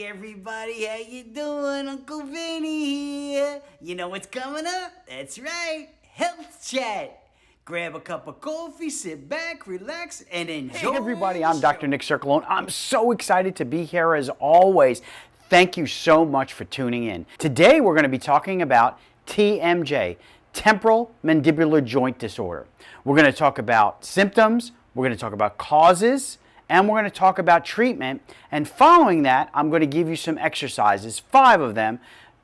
Everybody, how you doing? Uncle Vinnie here. You know what's coming up? That's right, Health Chat. Grab a cup of coffee, sit back, relax, and enjoy. Hey everybody, I'm Dr. Nick Circolone. I'm so excited to be here as always. Thank you so much for tuning in. Today we're going to be talking about TMJ, temporal mandibular joint disorder. We're going to talk about symptoms, we're going to talk about causes, and we're going to talk about treatment. And following that, I'm going to give you some exercises, 5 of them,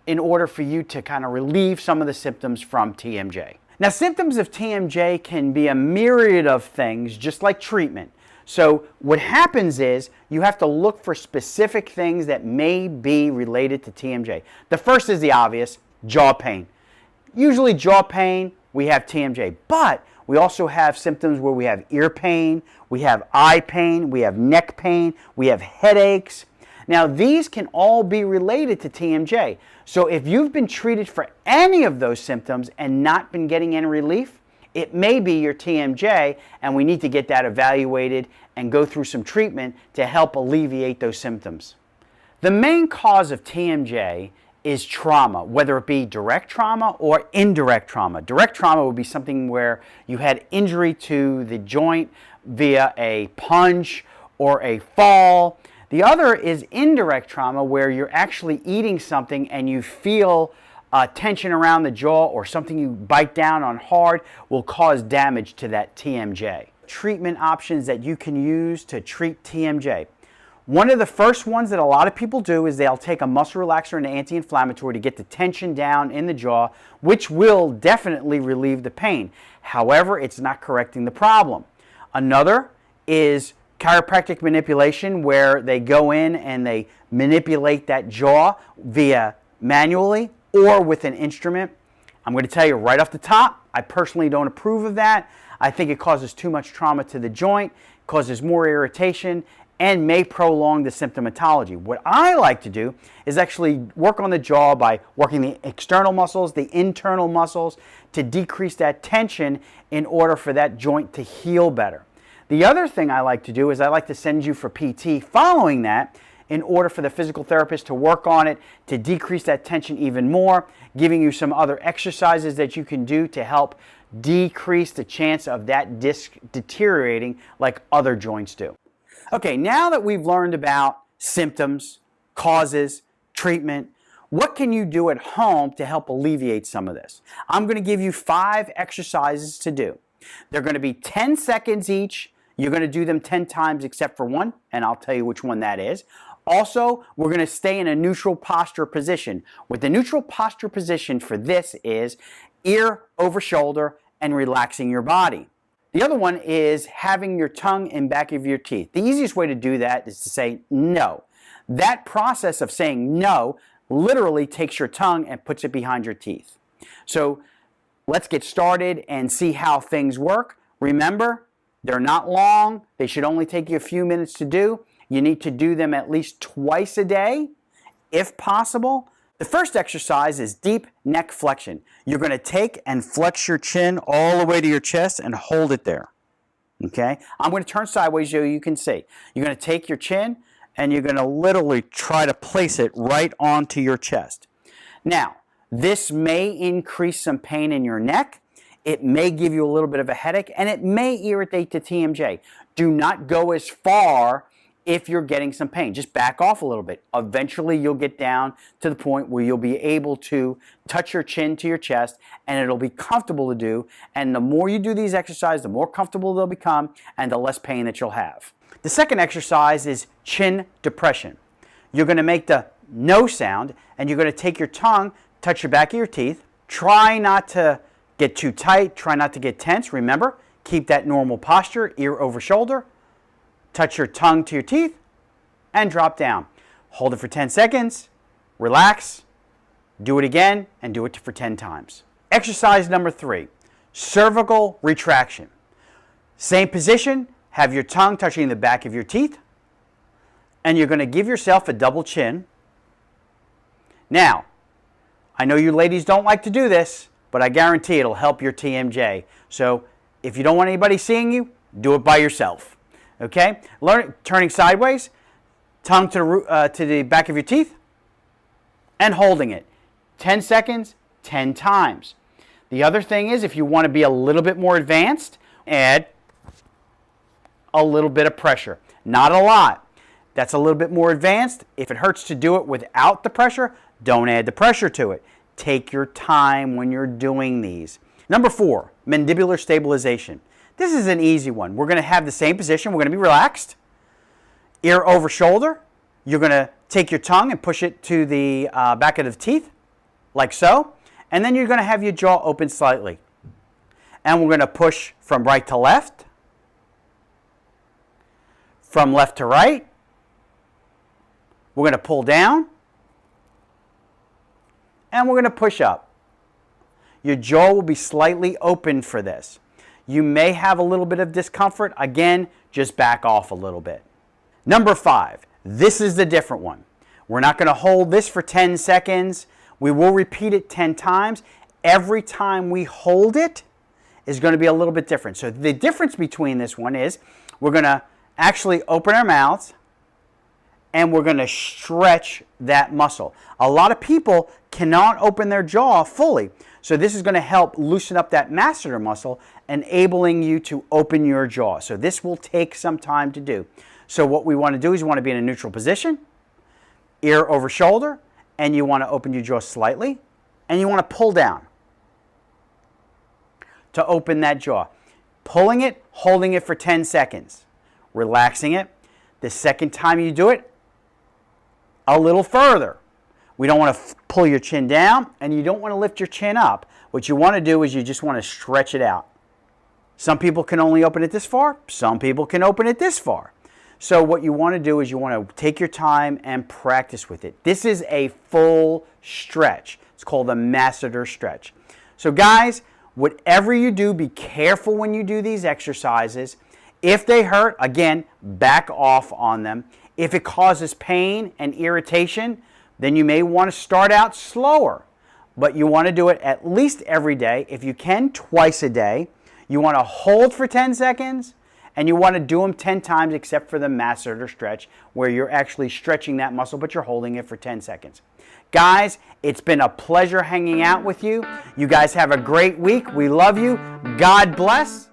in order for you to kind of relieve some of the symptoms from TMJ. Now, symptoms of TMJ can be a myriad of things, just like treatment. So what happens is you have to look for specific things that may be related to TMJ. The first is the obvious, jaw pain. Usually jaw pain, we have TMJ, but we also have symptoms where we have ear pain, we have eye pain, we have neck pain, we have headaches. Now, these can all be related to TMJ. So if you've been treated for any of those symptoms and not been getting any relief, it may be your TMJ, and we need to get that evaluated and go through some treatment to help alleviate those symptoms. The main cause of TMJ is trauma, whether it be direct trauma or indirect trauma. Direct trauma would be something where you had injury to the joint via a punch or a fall. The other is indirect trauma, where you're actually eating something and you feel tension around the jaw, or something you bite down on hard will cause damage to that TMJ. Treatment options that you can use to treat TMJ. One of the first ones that a lot of people do is they'll take a muscle relaxer and an anti-inflammatory to get the tension down in the jaw, which will definitely relieve the pain. However, it's not correcting the problem. Another is chiropractic manipulation, where they go in and they manipulate that jaw via manually or with an instrument. I'm going to tell you right off the top, I personally don't approve of that. I think it causes too much trauma to the joint, causes more irritation, and may prolong the symptomatology. What I like to do is actually work on the jaw by working the external muscles, the internal muscles, to decrease that tension in order for that joint to heal better. The other thing I like to do is I like to send you for PT following that, in order for the physical therapist to work on it, to decrease that tension even more, giving you some other exercises that you can do to help decrease the chance of that disc deteriorating like other joints do. Okay, now that we've learned about symptoms, causes, treatment, what can you do at home to help alleviate some of this? I'm going to give you 5 exercises to do. They're going to be 10 seconds each. You're going to do them 10 times except for one, and I'll tell you which one that is. Also, we're going to stay in a neutral posture position. What the neutral posture position for this is ear over shoulder and relaxing your body. The other one is having your tongue in back of your teeth. The easiest way to do that is to say no. That process of saying no literally takes your tongue and puts it behind your teeth. So let's get started and see how things work. Remember, they're not long. They should only take you a few minutes to do. You need to do them at least twice a day, if possible. The first exercise is deep neck flexion. You're going to take and flex your chin all the way to your chest and hold it there. Okay? I'm going to turn sideways so you can see. You're going to take your chin and you're going to literally try to place it right onto your chest. Now, this may increase some pain in your neck. It may give you a little bit of a headache, and it may irritate the TMJ. Do not go as far if you're getting some pain. Just back off a little bit. Eventually, you'll get down to the point where you'll be able to touch your chin to your chest, and it'll be comfortable to do. And the more you do these exercises, the more comfortable they'll become, and the less pain that you'll have. The second exercise is chin depression. You're going to make the no sound, and you're going to take your tongue, touch your back of your teeth. Try not to get too tight. Try not to get tense. Remember, keep that normal posture, ear over shoulder. Touch your tongue to your teeth and drop down. Hold it for 10 seconds. Relax. Do it again and do it for 10 times. Exercise number 3, cervical retraction. Same position. Have your tongue touching the back of your teeth. And you're going to give yourself a double chin. Now, I know you ladies don't like to do this, but I guarantee it'll help your TMJ. So if you don't want anybody seeing you, do it by yourself. Okay? Turning sideways, tongue to the back of your teeth, and holding it. 10 seconds, 10 times. The other thing is, if you want to be a little bit more advanced, add a little bit of pressure. Not a lot. That's a little bit more advanced. If it hurts to do it without the pressure, don't add the pressure to it. Take your time when you're doing these. Number 4, mandibular stabilization. This is an easy one. We're going to have the same position. We're going to be relaxed. Ear over shoulder. You're going to take your tongue and push it to the back of the teeth, like so. And then you're going to have your jaw open slightly. And we're going to push from right to left, from left to right. We're going to pull down, and we're going to push up. Your jaw will be slightly open for this. You may have a little bit of discomfort. Again, just back off a little bit. Number 5, this is the different one. We're not going to hold this for 10 seconds. We will repeat it 10 times. Every time we hold it is going to be a little bit different. So the difference between this one is we're going to actually open our mouths and we're going to stretch that muscle. A lot of people cannot open their jaw fully. So this is going to help loosen up that masseter muscle, enabling you to open your jaw. So this will take some time to do. So what we want to do is you want to be in a neutral position, ear over shoulder, and you want to open your jaw slightly, and you want to pull down to open that jaw. Pulling it, holding it for 10 seconds, relaxing it. The second time you do it, a little further. We don't want to pull your chin down, and you don't want to lift your chin up. What you want to do is you just want to stretch it out. Some people can only open it this far. Some people can open it this far. So what you want to do is you want to take your time and practice with it. This is a full stretch. It's called a masseter stretch. So guys, whatever you do, be careful when you do these exercises. If they hurt, again, back off on them. If it causes pain and irritation, then you may want to start out slower. But you want to do it at least every day. If you can, twice a day. You want to hold for 10 seconds. And you want to do them 10 times except for the masseter stretch where you're actually stretching that muscle, but you're holding it for 10 seconds. Guys, it's been a pleasure hanging out with you. You guys have a great week. We love you. God bless.